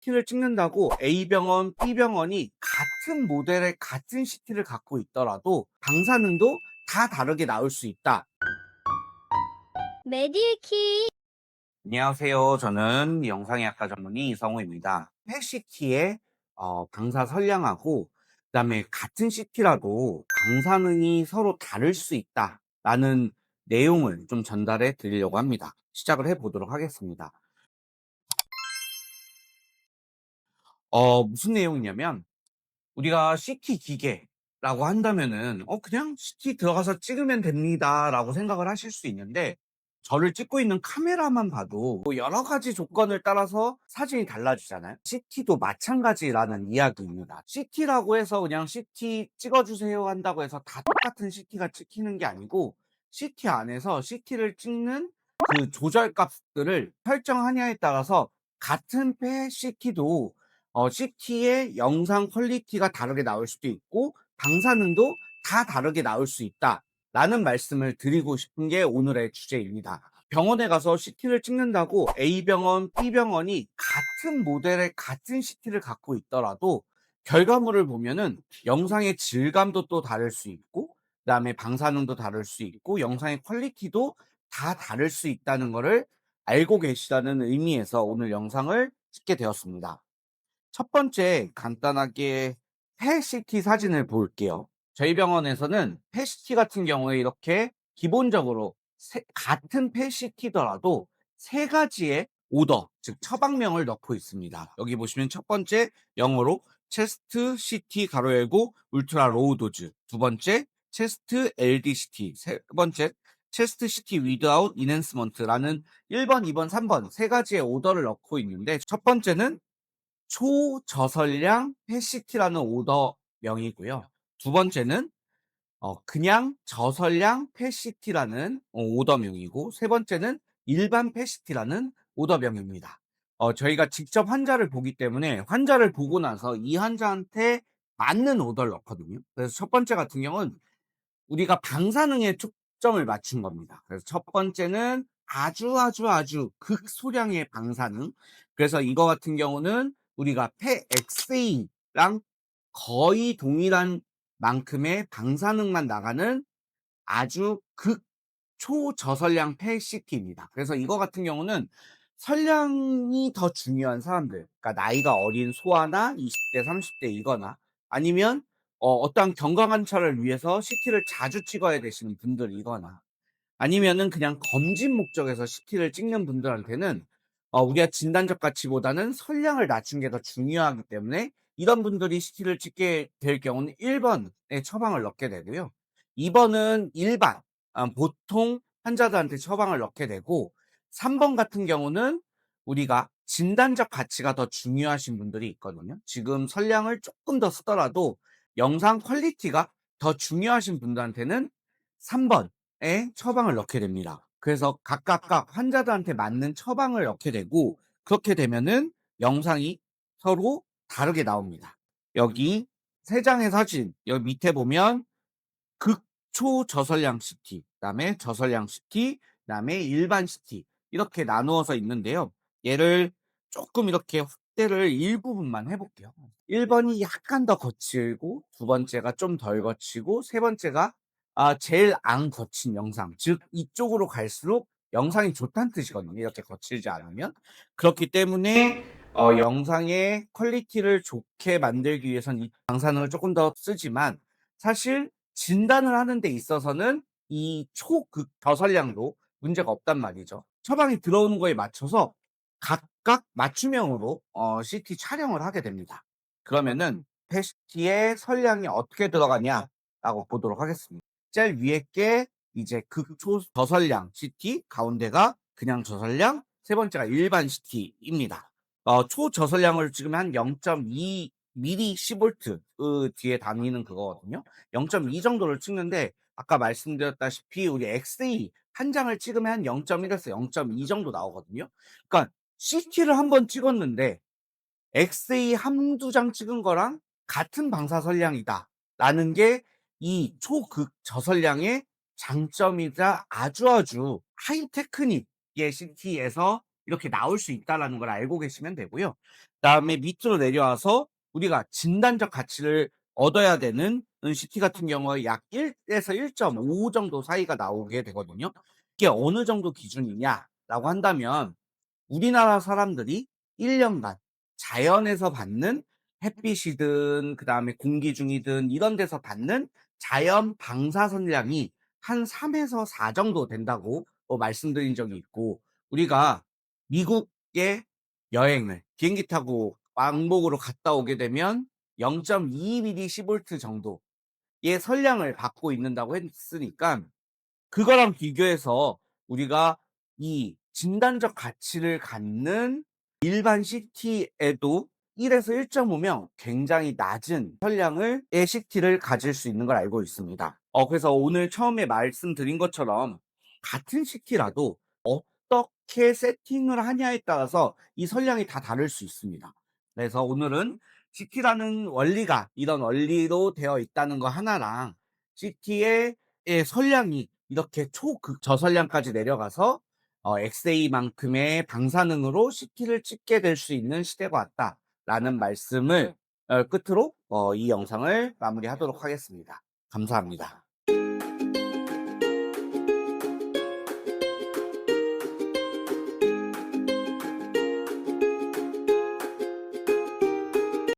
CT를 찍는다고 A병원, B병원이 같은 모델의 같은 CT를 갖고 있더라도 방사능도 다 다르게 나올 수 있다. 메디키 안녕하세요. 저는 영상의학과 전문의 이성우입니다. PET-CT의 방사 선량하고 그다음에 같은 CT라도 방사능이 서로 다를 수 있다라는 내용을 좀 전달해 드리려고 합니다. 시작을 해 보도록 하겠습니다. 무슨 내용이냐면 우리가 CT 기계라고 한다면은 그냥 CT 들어가서 찍으면 됩니다라고 생각을 하실 수 있는데, 저를 찍고 있는 카메라만 봐도 뭐 여러 가지 조건을 따라서 사진이 달라지잖아요. CT도 마찬가지라는 이야기입니다. CT라고 해서 그냥 CT 찍어주세요 한다고 해서 다 똑같은 CT가 찍히는 게 아니고, CT 안에서 CT를 찍는 그 조절 값들을 설정하냐에 따라서 같은 폐 CT도 CT의 영상 퀄리티가 다르게 나올 수도 있고 방사능도 다 다르게 나올 수 있다라는 말씀을 드리고 싶은 게 오늘의 주제입니다. 병원에 가서 CT를 찍는다고 A병원, B병원이 같은 모델의 같은 CT를 갖고 있더라도 결과물을 보면은 영상의 질감도 또 다를 수 있고 그다음에 방사능도 다를 수 있고 영상의 퀄리티도 다 다를 수 있다는 거를 알고 계시다는 의미에서 오늘 영상을 찍게 되었습니다. 첫 번째 간단하게 PET-CT 사진을 볼게요. 저희 병원에서는 PET-CT 같은 경우에 이렇게 기본적으로 같은 PET-CT더라도 세 가지의 오더, 즉 처방명을 넣고 있습니다. 여기 보시면 첫 번째 영어로 체스트 CT 가로 열고 울트라 로우 도즈, 두 번째 체스트 LDCT, 세 번째 체스트 CT 위드아웃 이넨스먼트라는 1번, 2번, 3번 세 가지의 오더를 넣고 있는데, 첫 번째는 초저설량 PET-CT라는 오더명이고요. 두 번째는 그냥 저설량 PET-CT라는 오더명이고, 세 번째는 일반 PET-CT라는 오더명입니다. 저희가 직접 환자를 보기 때문에 환자를 보고 나서 이 환자한테 맞는 오더를 넣거든요. 그래서 첫 번째 같은 경우는 우리가 방사능에 초점을 맞춘 겁니다. 그래서 첫 번째는 아주 극소량의 방사능. 그래서 이거 같은 경우는 우리가 폐엑스레이랑 거의 동일한 만큼의 방사능만 나가는 아주 초저설량 PET-CT입니다. 그래서 이거 같은 경우는 설량이 더 중요한 사람들, 그러니까 나이가 어린 소아나 20대, 30대 이거나 아니면 어떠한 경과관찰을 위해서 CT를 자주 찍어야 되시는 분들이거나 아니면은 그냥 검진 목적에서 CT를 찍는 분들한테는 우리가 진단적 가치보다는 선량을 낮춘 게 더 중요하기 때문에 이런 분들이 CT를 찍게 될 경우는 1번에 처방을 넣게 되고요. 2번은 일반 보통 환자들한테 처방을 넣게 되고, 3번 같은 경우는 우리가 진단적 가치가 더 중요하신 분들이 있거든요. 지금 선량을 조금 더 쓰더라도 영상 퀄리티가 더 중요하신 분들한테는 3번 처방을 넣게 됩니다. 그래서 각각 환자들한테 맞는 처방을 넣게 되고, 그렇게 되면은 영상이 서로 다르게 나옵니다. 여기 세 장의 사진, 여기 밑에 보면 극초 저설량 CT, 그다음에 저설량 CT, 그다음에 일반 CT 이렇게 나누어서 있는데요. 얘를 조금 이렇게 확대를 일부분만 해볼게요. 1번이 약간 더 거칠고, 두 번째가 좀 덜 거치고, 세 번째가 제일 안 거친 영상, 즉 이쪽으로 갈수록 영상이 좋다는 뜻이거든요. 이렇게 거칠지 않으면. 그렇기 때문에 영상의 퀄리티를 좋게 만들기 위해선 이 방사능을 조금 더 쓰지만, 사실 진단을 하는 데 있어서는 이 초극 저설량도 문제가 없단 말이죠. 처방이 들어오는 거에 맞춰서 각각 맞춤형으로 CT 촬영을 하게 됩니다. 그러면은 PET-CT의 설량이 어떻게 들어가냐라고 보도록 하겠습니다. 제일 위에 게 이제 극초 저설량 CT, 가운데가 그냥 저설량, 세 번째가 일반 CT입니다. 초저설량을 찍으면 한 0.2 미리 10V 뒤에 다니는 그거거든요. 0.2 정도를 찍는데, 아까 말씀드렸다시피 우리 엑스레이 한 장을 찍으면 한 0.1에서 0.2 정도 나오거든요. 그러니까 CT를 한 번 찍었는데 엑스레이 한두 장 찍은 거랑 같은 방사선량이다라는 게 이 초극 저선량의 장점이자 아주 하이 테크닉의 CT에서 이렇게 나올 수 있다라는 걸 알고 계시면 되고요. 그다음에 밑으로 내려와서 우리가 진단적 가치를 얻어야 되는 CT 같은 경우에 약 1에서 1.5 정도 사이가 나오게 되거든요. 이게 어느 정도 기준이냐라고 한다면 우리나라 사람들이 1 년간 자연에서 받는 햇빛이든 그다음에 공기 중이든 이런 데서 받는 자연 방사선량이 한 3 에서 4 정도 된다고 말씀드린 적이 있고, 우리가 미국에 여행을 비행기 타고 왕복으로 갔다 오게 되면 0.2 밀리시볼트 정도의 선량을 받고 있는다고 했으니까, 그거랑 비교해서 우리가 이 진단적 가치를 갖는 일반 CT에도 1에서 1.5면 굉장히 낮은 선량을 의 CT를 가질 수 있는 걸 알고 있습니다. 그래서 오늘 처음에 말씀드린 것처럼 같은 CT라도 어떻게 세팅을 하냐에 따라서 이 선량이 다 다를 수 있습니다. 그래서 오늘은 CT라는 원리가 이런 원리로 되어 있다는 거 하나랑 CT의 선량이 이렇게 초극 저선량까지 내려가서 엑세이만큼의 방사능으로 CT를 찍게 될 수 있는 시대가 왔다라는 말씀을 끝으로 이 영상을 마무리하도록 하겠습니다. 감사합니다.